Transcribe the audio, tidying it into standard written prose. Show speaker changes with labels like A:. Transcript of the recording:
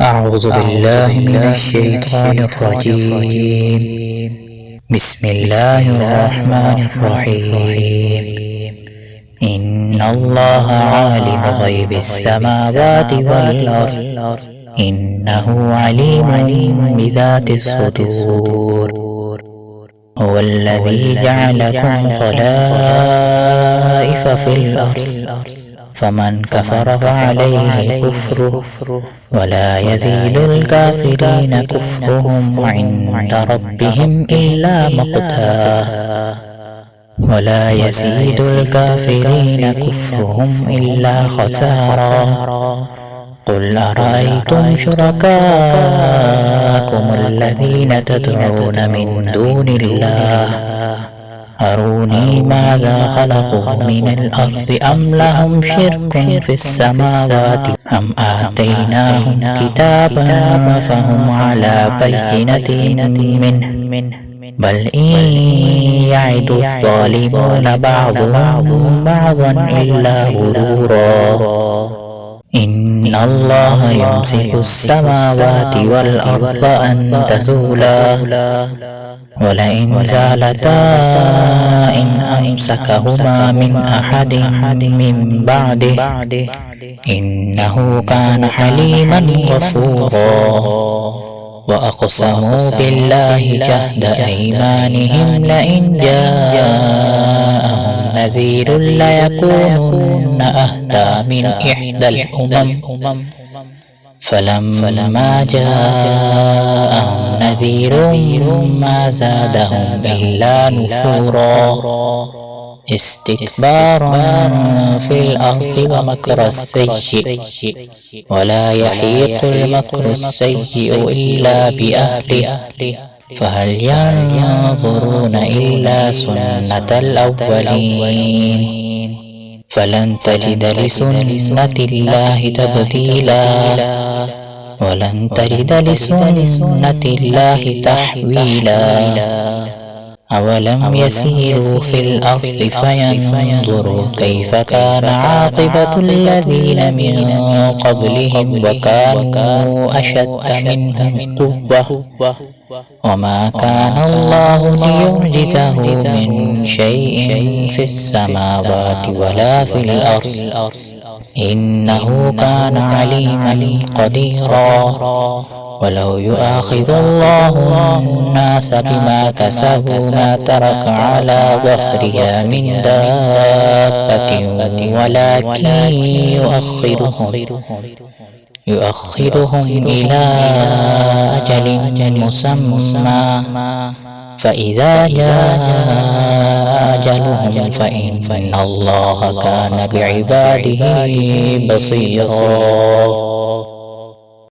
A: أعوذ بالله من الشيطان الرجيم. بسم الله الرحمن الرحيم. إن الله عالم غيب السماوات والأرض إنه عليم بذات الصدور. هو الذي جعلكم خلائف في الأرض فمن كفر فعليه كفره ولا يزيد الكافرين كفرهم عند ربهم إلا مقتا ولا يزيد الكافرين كفرهم إلا خسارا. قل أرأيتم شركاءكم الذين تدعون من دون الله أروني ماذا خلقوا من الأرض أم لهم شرك في السماوات أم آتيناهم كتابا فهم على بينة منه بل إن يعد الظالمون بعضهم بعضا إلا غرورا. إن الله يمسك السماوات والأرض أن تزولا ولئن زالتا إن أمسكهما من أحد من بعده إنه كان حليما غفورا. وأقسموا بالله جهد أيمانهم لئن جاءهم نذير ليكونن أهدى من إحدى الأمم فلما جاءهم نذير ما زادهم إلا نفورا استكبارا في الأرض ومكر السيء ولا يحيق المكر السيء إلا بأهله فهل ينظرون إلا سنة الأولين فلن تجد لسنة الله تبديلا ولن تجد لسنة الله تحويلا. أولم يسيروا في الأرض فينظروا كيف كان عاقبة الذين من قبلهم وكانوا أشد منهم قوة وما كان الله ليعجزه من شيء في السماوات ولا في الأرض إنه كان عليما قديرا. ولو يؤاخذ الله الناس بما كسبوا ما ترك على ظهرها من دابة ولكن يؤخرهم إلى أجل مسمى فإذا جاء أجلهم فإن الله كان بعباده بصيرا.